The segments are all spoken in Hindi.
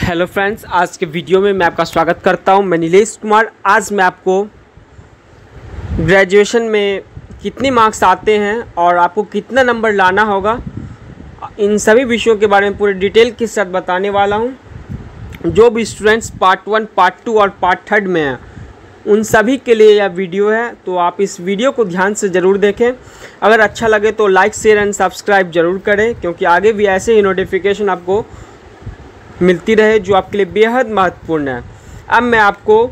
हेलो फ्रेंड्स, आज के वीडियो में मैं आपका स्वागत करता हूं। मैं नीलेश कुमार। आज मैं आपको ग्रेजुएशन में कितने मार्क्स आते हैं और आपको कितना नंबर लाना होगा, इन सभी विषयों के बारे में पूरे डिटेल के साथ बताने वाला हूं। जो भी स्टूडेंट्स पार्ट 1, पार्ट 2 और पार्ट 3 में हैं, उन सभी के लिए यह वीडियो है, तो आप इस वीडियो को ध्यान से ज़रूर देखें। अगर अच्छा लगे तो लाइक, शेयर एंड सब्सक्राइब ज़रूर करें, क्योंकि आगे भी ऐसे ही नोटिफिकेशन आपको मिलती रहे जो आपके लिए बेहद महत्वपूर्ण है। अब मैं आपको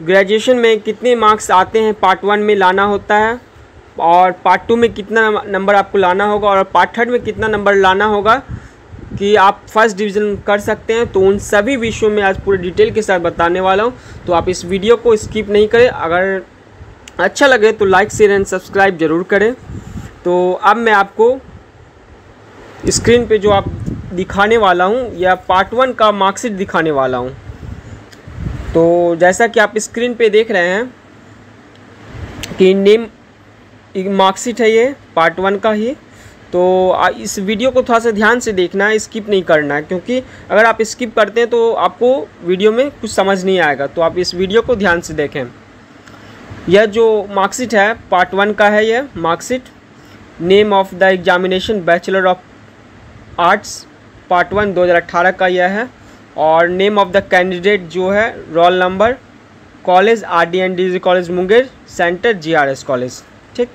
ग्रेजुएशन में कितने मार्क्स आते हैं पार्ट 1 में लाना होता है, और पार्ट 2 में कितना नंबर आपको लाना होगा, और पार्ट 3 में कितना नंबर लाना होगा कि आप फर्स्ट डिवीज़न कर सकते हैं, तो उन सभी विषयों में आज पूरे डिटेल के साथ बताने वाला हूं। तो आप इस वीडियो को स्किप नहीं करें। अगर अच्छा लगे तो लाइक, शेयर एंड सब्सक्राइब ज़रूर करें। तो अब मैं आपको स्क्रीन पे जो आप दिखाने वाला हूं, या पार्ट 1 का मार्कशीट दिखाने वाला हूं। तो जैसा कि आप स्क्रीन पे देख रहे हैं कि नेम मार्कशीट है, ये पार्ट 1 का ही। तो इस वीडियो को थोड़ा सा ध्यान से देखना है, स्किप नहीं करना है, क्योंकि अगर आप स्किप करते हैं तो आपको वीडियो में कुछ समझ नहीं आएगा। तो आप इस वीडियो को ध्यान से देखें। यह जो मार्कशीट है पार्ट 1 का है, यह marksheet name of the examination bachelor of arts part 1 2018 का यह है, और नेम ऑफ द कैंडिडेट जो है role number, college RDNDG college Munger, centre GRS college. ठीक,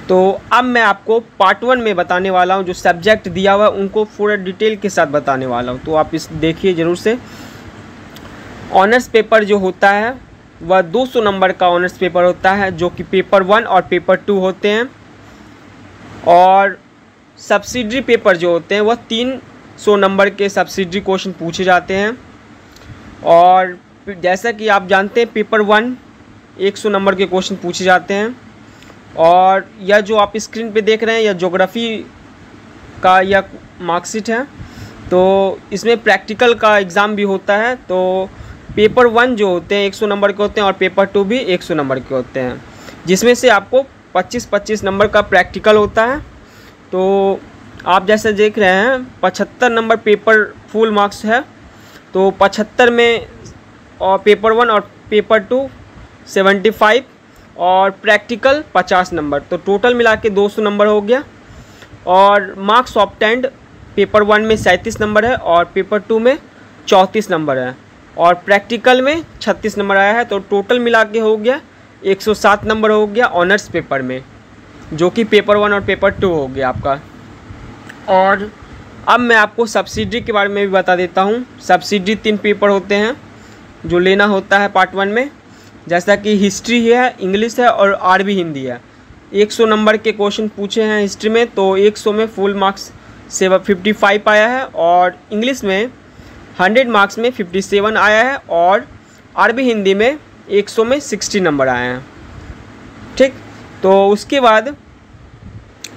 तो अब मैं आपको पार्ट 1 में बताने वाला हूं, जो सब्जेक्ट दिया हुआ है उनको पूरा डिटेल के साथ बताने वाला हूं। तो आप इस देखिए ज़रूर से। ऑनर्स पेपर जो होता है वह 200 नंबर का ऑनर्स पेपर होता है, जो कि पेपर 1 और पेपर 2 होते हैं। और सब्सिडरी पेपर जो होते हैं वह 300 नंबर के सब्सिडरी क्वेश्चन पूछे जाते हैं। और जैसा कि आप जानते हैं पेपर 1 100 नंबर के क्वेश्चन पूछे जाते हैं। और यह जो आप स्क्रीन पे देख रहे हैं, यह ज्योग्राफी का यह मार्कशीट है। तो इसमें प्रैक्टिकल का एग्ज़ाम भी होता है। तो पेपर 1 जो होते हैं 100 नंबर के होते हैं, और पेपर 2 भी 100 नंबर के होते हैं, जिसमें से आपको 25-25 नंबर का प्रैक्टिकल होता है। तो आप जैसे देख रहे हैं 75 नंबर पेपर फुल मार्क्स है। तो 75 में और पेपर 1 और पेपर 2 75 और प्रैक्टिकल 50 नंबर, तो टोटल मिला के 200 नंबर हो गया। और मार्क्स ऑब्टेंड पेपर 1 में 37 नंबर है, और पेपर 2 में 34 नंबर है, और प्रैक्टिकल में 36 नंबर आया है। तो टोटल मिला के हो गया 107 नंबर हो गया ऑनर्स पेपर में, जो कि पेपर 1 और पेपर 2 हो गया आपका। और अब मैं आपको सब्सिडी के बारे में भी बता देता हूँ। सब्सिडी 3 पेपर होते हैं जो लेना होता है पार्ट 1 में, जैसा कि हिस्ट्री है, इंग्लिश है और आरबी हिंदी है। 100 नंबर के क्वेश्चन पूछे हैं हिस्ट्री में, तो 100 में फुल मार्क्स 55 आया है, और इंग्लिश में 100 मार्क्स में 57 आया है, और आरबी हिंदी में 100 में 60 नंबर आए हैं। ठीक, तो उसके बाद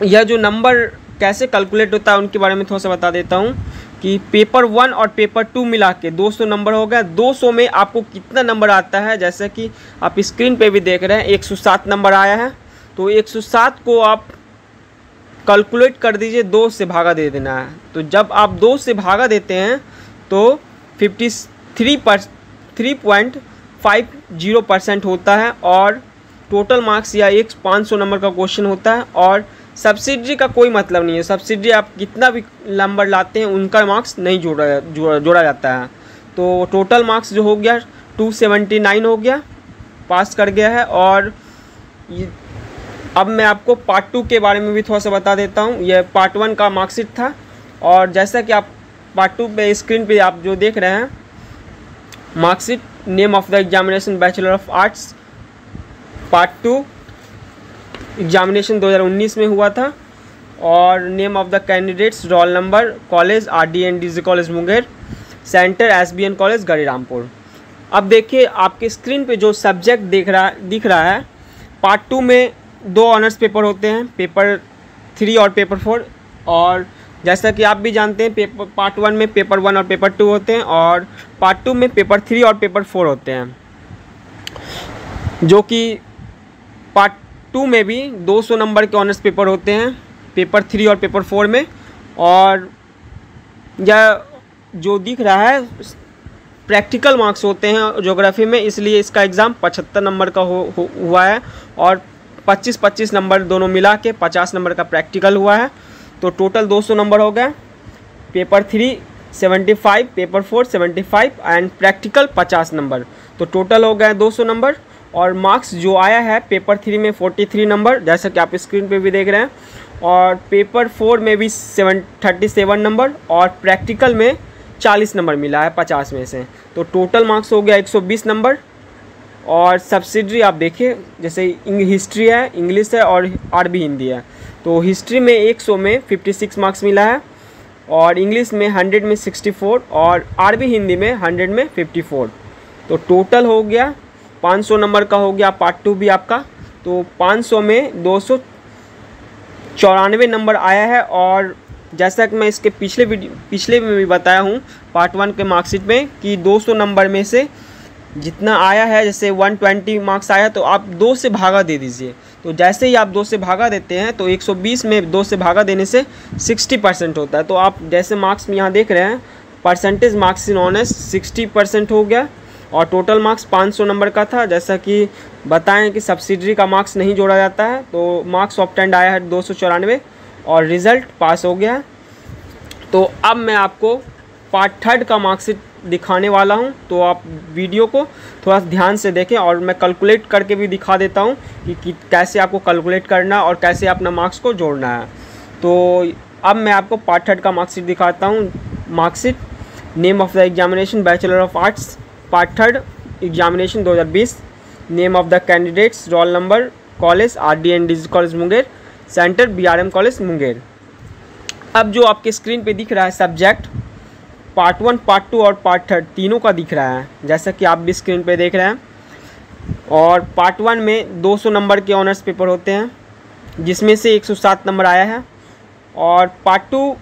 यह जो नंबर कैसे कैलकुलेट होता है उनके बारे में थोड़ा सा बता देता हूँ कि पेपर 1 और पेपर 2 मिला के 200 नंबर हो गया। 200 में आपको कितना नंबर आता है, जैसे कि आप स्क्रीन पे भी देख रहे हैं 107 नंबर आया है। तो 107 को आप कैलकुलेट कर दीजिए, 2 से भागा दे देना है। तो जब आप 2 से भागा देते हैं तो 3.50% होता है, और टोटल मार्क्स या 500 नंबर का क्वेश्चन होता है। और सब्सिडी का कोई मतलब नहीं है, सब्सिडी आप कितना भी नंबर लाते हैं उनका मार्क्स नहीं जोड़ा जाता है। तो टोटल मार्क्स जो हो गया 279 हो गया, पास कर गया है। और अब मैं आपको पार्ट 2 के बारे में भी थोड़ा सा बता देता हूँ। यह पार्ट 1 का मार्कशीट था, और जैसा कि आप पार्ट 2 पे स्क्रीन पे आप जो देख रहे हैं marksheet name of the examination bachelor of arts part 2 examination 2019 में हुआ था, और name of the candidates roll number, college RDNDG college Munger, centre SBN college Garhirampur. अब देखिए आपके स्क्रीन पे जो सब्जेक्ट दिख रहा है, पार्ट 2 में 2 ऑनर्स पेपर होते हैं, पेपर 3 और पेपर 4। और जैसा कि आप भी जानते हैं पार्ट 1 में पेपर 1 और पेपर 2 होते हैं, और पार्ट 2 में पेपर 3 और पेपर 4 होते हैं, जो कि पार्ट 2 में भी 200 नंबर के ऑनर्स पेपर होते हैं पेपर 3 और पेपर 4 में। और यह जो दिख रहा है प्रैक्टिकल मार्क्स होते हैं ज्योग्राफी में, इसलिए इसका एग्ज़ाम 75 नंबर का हुआ है और 25-25 नंबर दोनों मिला के 50 नंबर का प्रैक्टिकल हुआ है। तो टोटल 200 नंबर हो गया। Paper 3 75, paper 4 75 and practical 50 number, तो टोटल हो गया 200 नंबर। और मार्क्स जो आया है पेपर 3 में 43 नंबर, जैसा कि आप स्क्रीन पे भी देख रहे हैं, और पेपर 4 में भी 37 नंबर और प्रैक्टिकल में 40 नंबर मिला है 50 में से। तो टोटल मार्क्स हो गया 120 नंबर। और सब्सिडरी आप देखिए, जैसे हिस्ट्री है, इंग्लिश है और अरबी हिंदी है। तो हिस्ट्री में 100 में 56 मार्क्स मिला है और इंग्लिश में 100 में 64 और अरबी हिंदी में 100 में 54। तो टोटल हो गया 500 नंबर का हो गया पार्ट 2 भी आपका। तो 500 में 294 नंबर आया है। और जैसा कि मैं इसके पिछले में भी बताया हूँ पार्ट 1 के मार्कशीट में कि 200 नंबर में से जितना आया है, जैसे 120 मार्क्स आया तो आप 2 से भागा दे दीजिए। तो जैसे ही आप 2 से भागा देते हैं तो 120 में 2 से भागा देने से 60% होता है। तो आप जैसे मार्क्स में यहाँ देख रहे हैं, परसेंटेज मार्क्स इन ऑनर्स 60% हो गया और टोटल मार्क्स 500 नंबर का था। जैसा कि बताएं कि सब्सिडरी का मार्क्स नहीं जोड़ा जाता है, तो मार्क्स ऑब्टेन्ड आया है 294 और रिज़ल्ट पास हो गया। तो अब मैं आपको पार्ट 3 का मार्क्सशीट दिखाने वाला हूं, तो आप वीडियो को थोड़ा ध्यान से देखें और मैं कैलकुलेट करके भी दिखा देता हूं कि कैसे आपको कैलकुलेट करना और कैसे अपना मार्क्स को जोड़ना है। तो अब मैं आपको पार्ट 3 का मार्क्सशीट दिखाता हूं। Marksheet, name of the examination bachelor of arts part 3 examination 2020, name of the candidates, roll number, college RDNDG college Munger, centre BRM college Munger. अब जो आपके स्क्रीन पे दिख रहा है सब्जेक्ट, पार्ट 1, पार्ट 2 और पार्ट 3 तीनों का दिख रहा है, जैसा कि आप भी स्क्रीन पे देख रहे हैं। और पार्ट 1 में 200 नंबर के ऑनर्स पेपर होते हैं, जिसमें से 107 नंबर आया है। और पार्ट 2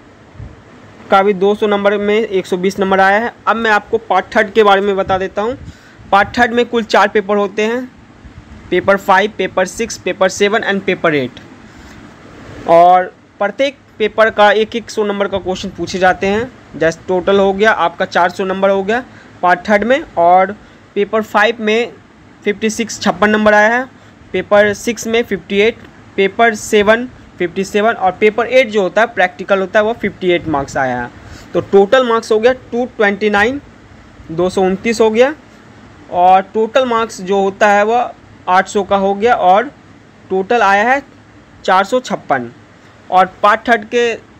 का भी 200 नंबर में 120 नंबर आया है। अब मैं आपको पार्ट 3 के बारे में बता देता हूँ। पार्ट 3 में कुल 4 पेपर होते हैं, paper 5, paper 6, paper 7 and paper 8। और प्रत्येक पेपर का 100 नंबर का क्वेश्चन पूछे जाते हैं। जैसे टोटल हो गया आपका 400 नंबर हो गया पार्ट 3 में। और पेपर 5 में 56 नंबर आया है, पेपर 6 में 58, पेपर 7 57 और पेपर 8 जो होता है प्रैक्टिकल होता है वो 58 मार्क्स आया है। तो टोटल मार्क्स हो गया 229, 229 हो गया। और टोटल मार्क्स जो होता है वह 800 का हो गया और टोटल आया है 456। और पार्ट 3 के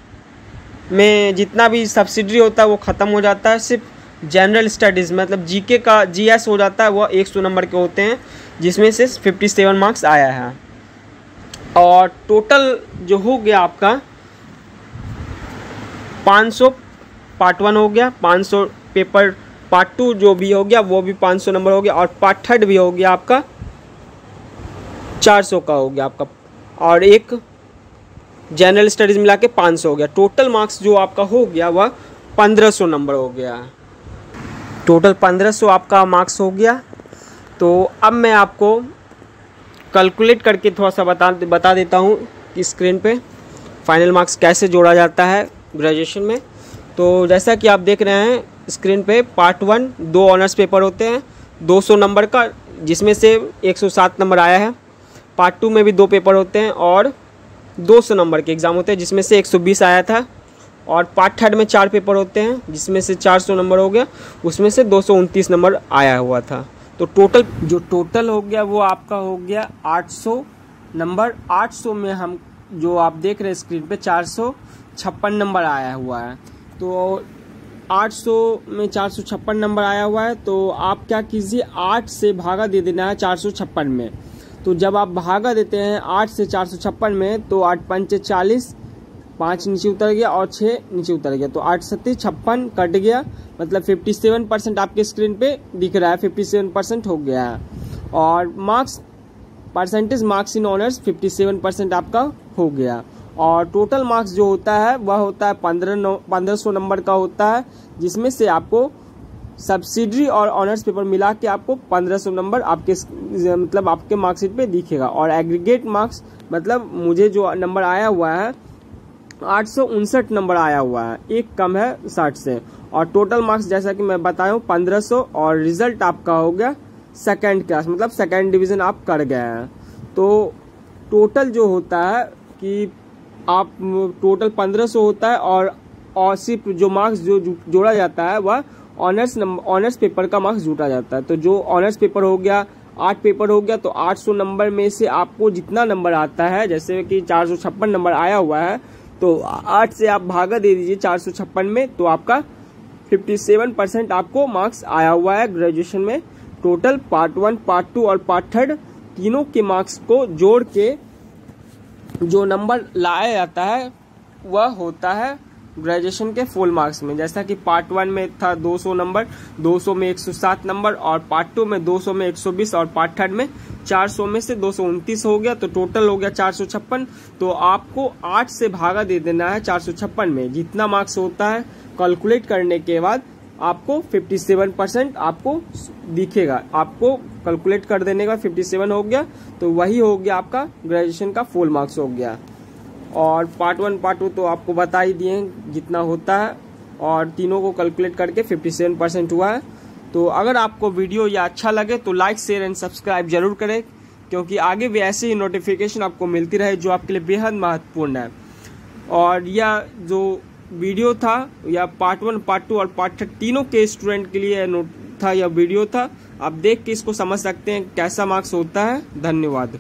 में जितना भी सब्सिडरी होता है वो ख़त्म हो जाता है, सिर्फ जनरल स्टडीज़ मतलब जीके का GS हो जाता है, वह 100 नंबर के होते हैं, जिसमें से 57 मार्क्स आया है। और टोटल जो हो गया आपका 500 पार्ट 1 हो गया, 500 पेपर पार्ट 2 जो भी हो गया वो भी 500 नंबर हो गया और पार्ट 3 भी हो गया आपका 400 का हो गया आपका, और एक जनरल स्टडीज़ मिला के 500 हो गया। टोटल मार्क्स जो आपका हो गया वह 1500 नंबर हो गया। टोटल 1500 आपका मार्क्स हो गया। तो अब मैं आपको कैलकुलेट करके थोड़ा सा बता देता हूँ कि स्क्रीन पे फाइनल मार्क्स कैसे जोड़ा जाता है ग्रेजुएशन में। तो जैसा कि आप देख रहे हैं स्क्रीन पे, पार्ट 1 2 ऑनर्स पेपर होते हैं 200 नंबर का, जिसमें से 107 नंबर आया है। पार्ट 2 में भी 2 पेपर होते हैं और 200 नंबर के एग्ज़ाम होते हैं, जिसमें से 120 आया था। और पार्ट 3 में 4 पेपर होते हैं, जिसमें से 400 नंबर हो गया, उसमें से 229 नंबर आया हुआ था। तो टोटल हो गया वो आपका हो गया 800 नंबर। 800 में हम जो आप देख रहे हैं स्क्रीन पे 456 नंबर आया हुआ है। तो 800 में 456 नंबर आया हुआ है, तो आप क्या कीजिए 8 से भागा दे देना है 456 में। तो जब आप भागा देते हैं 8 से 456 में, तो 8 पंचे 40, 5 नीचे उतर गया और 6 नीचे उतर गया, तो 8 सत्ती 56 कट गया, मतलब 57% आपके स्क्रीन पे दिख रहा है, 57% हो गया है। और marks percentage marks in honours 57% आपका हो गया। और टोटल मार्क्स जो होता है वह होता है 1500 नंबर का होता है, जिसमें से आपको सब्सिडरी और ऑनर्स पेपर मिला के आपको 1500 नंबर आपके मतलब आपके मार्कशीट पे दिखेगा। और एग्रीगेट मार्क्स मतलब मुझे जो नंबर आया हुआ है 859 नंबर आया हुआ है, एक कम है 60 से। और टोटल मार्क्स जैसा कि मैं बताया हूँ 1500, और रिजल्ट आपका हो गया सेकेंड क्लास, मतलब सेकेंड डिवीज़न आप कर गए हैं। तो टोटल जो होता है कि आप टोटल 1500 होता है, और सिर्फ जो मार्क्स जो जोड़ा जाता है वह ऑनर्स पेपर का मार्क्स जोड़ा जाता है। तो जो ऑनर्स पेपर हो गया, 8 पेपर हो गया, तो 800 नंबर में से आपको जितना नंबर आता है, जैसे कि 456 नंबर आया हुआ है, तो 8 से आप भागा दे दीजिए 456 में, तो आपका 57% आपको मार्क्स आया हुआ है ग्रेजुएशन में। टोटल पार्ट 1, पार्ट 2 और पार्ट 3 तीनों के मार्क्स को जोड़ के जो नंबर लाया जाता है वह होता है ग्रेजुएशन के फुल मार्क्स में। जैसा कि पार्ट 1 में था 200 नंबर, 200 में 107 नंबर, और पार्ट 2 में 200 में 120, और पार्ट 3 में 400 में से 229 हो गया, तो टोटल हो गया 456। तो आपको 8 से भागा दे देना है 456 में, जितना मार्क्स होता है कैलकुलेट करने के बाद आपको 57% आपको दिखेगा। आपको कैलकुलेट कर देने का 57 हो गया, तो वही हो गया आपका ग्रेजुएशन का फुल मार्क्स हो गया। और पार्ट 1 पार्ट 2 तो आपको बता ही दिए जितना होता है, और तीनों को कैलकुलेट करके 57% हुआ है। तो अगर आपको वीडियो या अच्छा लगे तो लाइक, शेयर एंड सब्सक्राइब जरूर करें, क्योंकि आगे भी ऐसे ही नोटिफिकेशन आपको मिलती रहे जो आपके लिए बेहद महत्वपूर्ण है। और यह जो वीडियो था, या पार्ट 1 पार्ट 2 और पार्ट 3 तीनों के स्टूडेंट के लिए था, यह वीडियो था। आप देख के इसको समझ सकते हैं कैसा मार्क्स होता है। धन्यवाद।